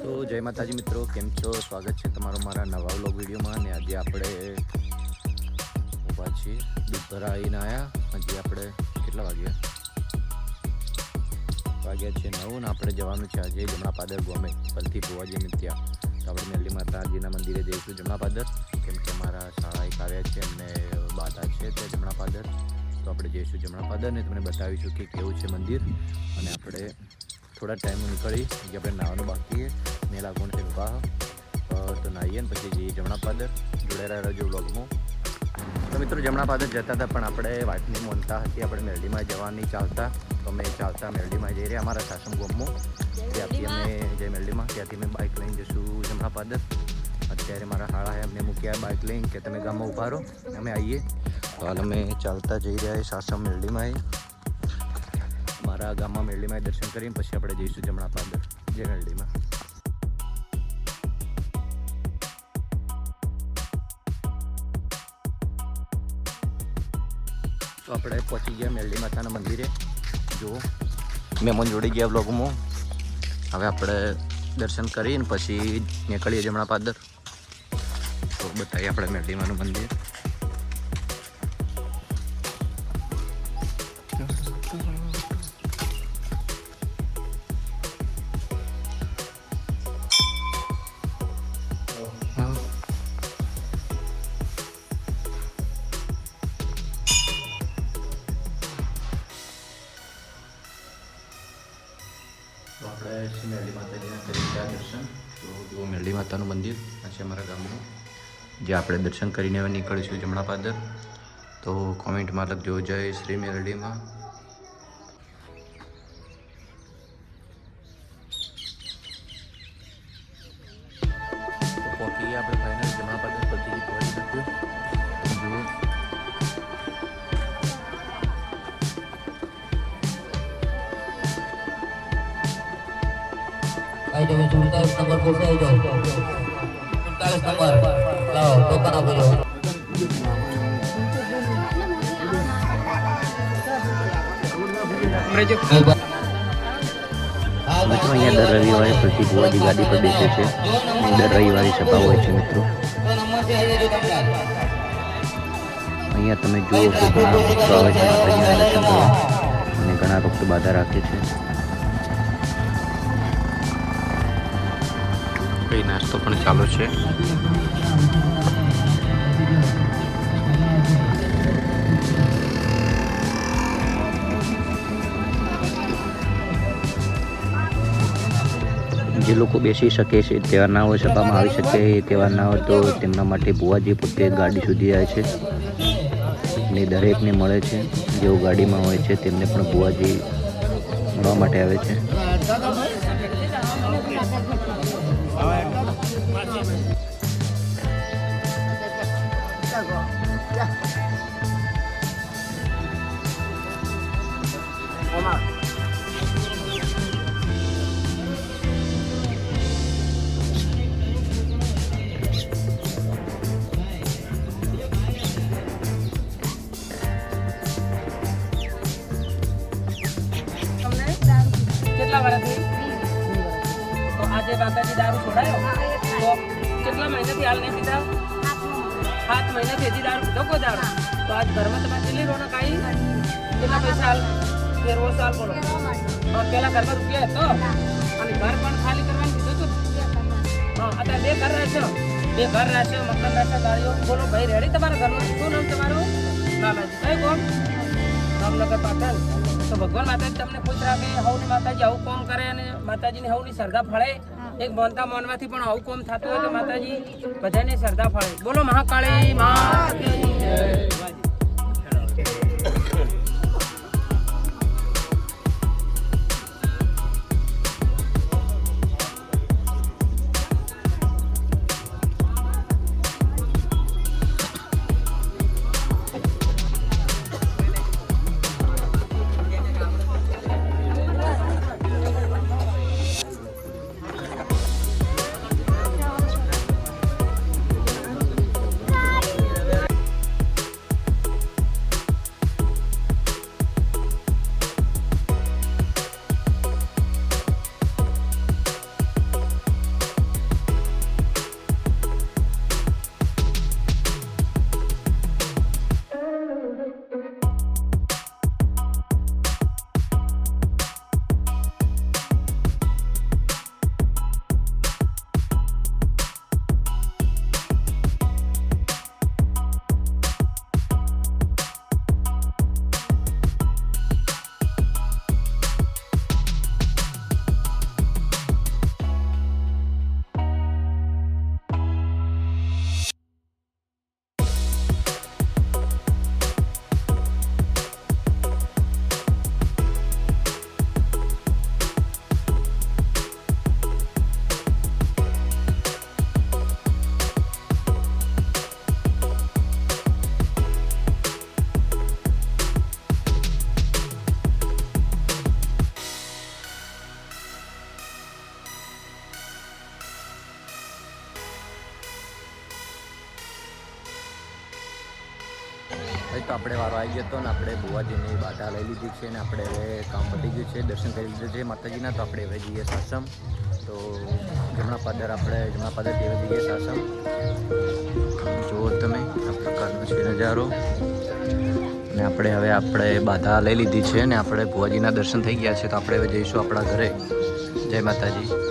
તો જય માતાજી મિત્રો, કેમ છો? સ્વાગત છે તમારું મારા નવા વ્લોગ વિડીયોમાં. અને આજે આપણે ઊભા છીએ, દૂધ ભરા આવીને આવ્યા. હજી આપણે કેટલા વાગ્યા છે 9 ને આપણે જવાનું છે આજે જમણા પાદર ગમે પલથી ભુવાજીને ત્યાં. તો આપણે મેરડી માતાજીના મંદિરે જઈશું જમણા પાદર, કેમ કે અમારા શાળા એક આવ્યા છે એમને બાધા છે તે જમણા પાદર. તો આપણે જઈશું જમણા પાદર ને તમને બતાવીશું કે કેવું છે મંદિર. અને આપણે થોડા ટાઈમ નીકળી જે આપણે નાવાનું બાકી મેલા કોણ છે વિવાહ, તો નાહીએ ને પછી જઈએ જમણા પાદર. જોડાયેલા રહેજો વ્લોગમાં. તો મિત્રો જમણા પાદર જતા હતા પણ આપણે વાટની મોનતા હતી, આપણે મેરડીમાં જવાની ચાલતા. તો અમે ચાલતા મેરડીમાં જઈ રહ્યા અમારા સાસમ ગામમાં. ત્યાંથી અમે જઈ મેરડીમાં, ત્યાંથી અમે બાઇક લઈને જઈશું જમણા પાદર. અત્યારે મારા હાળા એમને મૂક્યા બાઇક લઈને કે તમે ગામમાં ઊભા રહો, અમે આવીએ. તો હાલ અમે ચાલતા જઈ રહ્યા સાસમ મેરડીમાં. મારા ગામમાં મેરડીમાં દર્શન કરીને પછી આપણે જઈશું જમણા પાદર જે મેરડીમાં. તો આપણે પહોંચી ગયા મેરડી માતાના મંદિરે. જુઓ મહેમાન જોડી ગયા બ્લોગમાં. હવે આપણે દર્શન કરીને પછી નીકળીએ જમણા પાદર. તો બતાવીએ આપણે મેરડી માનું મંદિર. તો આપણે મેરડી માતાજીના કરી ગયા દર્શન. તો જુઓ મેરડી માતાનું મંદિર આ છે અમારા ગામનું, જે આપણે દર્શન કરીને હવે નીકળીશું જમણા પાદર. તો કોમેન્ટમાં લખજો જય શ્રી મેરડીમાં. તો પહોંચી ગયા આપણે ફાઇનલ જમણા પાદર પરથી પહોંચી નાખ્યું. જુઓ आई जो 47 नंबर पे से आई जाओ 47 नंबर लाओ टोकन आप लो મિત્રો અહીંયા દર રવિવારે પ્રતિ ભુવાજી ગાદી પર બેસે છે. દર રવિવારે સભા હોય છે મિત્રો. અહીંયા તમે જુઓ કે ઘણા ભક્તો આવે છે માતાજીના દર્શન કરવા અને ઘણા ભક્તો બાધા રાખે છે. કઈ નાસ્તો પણ ચાલુ છે. જે લોકો બેસી શકે છે તેવા ના હોય, સભામાં આવી શકે તેવા ના હોય, તો તેમના માટે ભુવાજી પોતે ગાડી સુધી આવે છે ને દરેકને મળે છે. જેઓ ગાડીમાં હોય છે તેમને પણ ભુવાજી મળવા માટે આવે છે. કેટલા વર્ષથી? તો આજે માતાજી દારૂ છોડાયો તો કેટલા મહિનાથી હાલ નહીં પીધા? 7 મહિનાથી હજી દારૂ પીધો કોઈ દારૂ? તો આજ ઘરમાં તમારે કેટલી રોનક આવી? કેટલા પૈસા હાલ? 13 સાલ બોલો. પેલા ઘરમાં રૂપિયા હતો અને ઘર પણ ખાલી કરવાનું કીધું હતું. અત્યારે 2 ઘર રહેશો, 2 ઘર રહેશો, મકાન રહેશે, ગાડીઓ. બોલો ભાઈ રેડી તમારા ઘરનું? શું નામ તમારું? લાલાજી. કઈ કોમ? રામનગર પાટણ. તો ભગવાન માતાજી તમને ખુશ રાખે. હવની માતાજી આવું કોમ કરે અને માતાજીની હવની શ્રદ્ધા ફળે. એક મોનતા મોનવાથી પણ આવું કોમ થતું હોય તો માતાજી બધાની શ્રદ્ધા ફળે. બોલો મહાકાળી માતાજી જય. ભાઈ તો આપણે વારો આવી ગયો હતો ને આપણે બુવાજીની બાધા લઈ લીધી છે ને આપણે હવે કામ પતી ગયું છે, દર્શન કરી લીધું છે માતાજીના. તો આપણે હવે જઈએ સાસમ. તો જમણા પાદર હવે જઈએ સાસમ. જુઓ તમે આ પ્રકારનો છે નજારો. ને આપણે બાધા લઈ લીધી છે ને આપણે બુવાજીના દર્શન થઈ ગયા છે. તો આપણે હવે જઈશું આપણા ઘરે. જય માતાજી.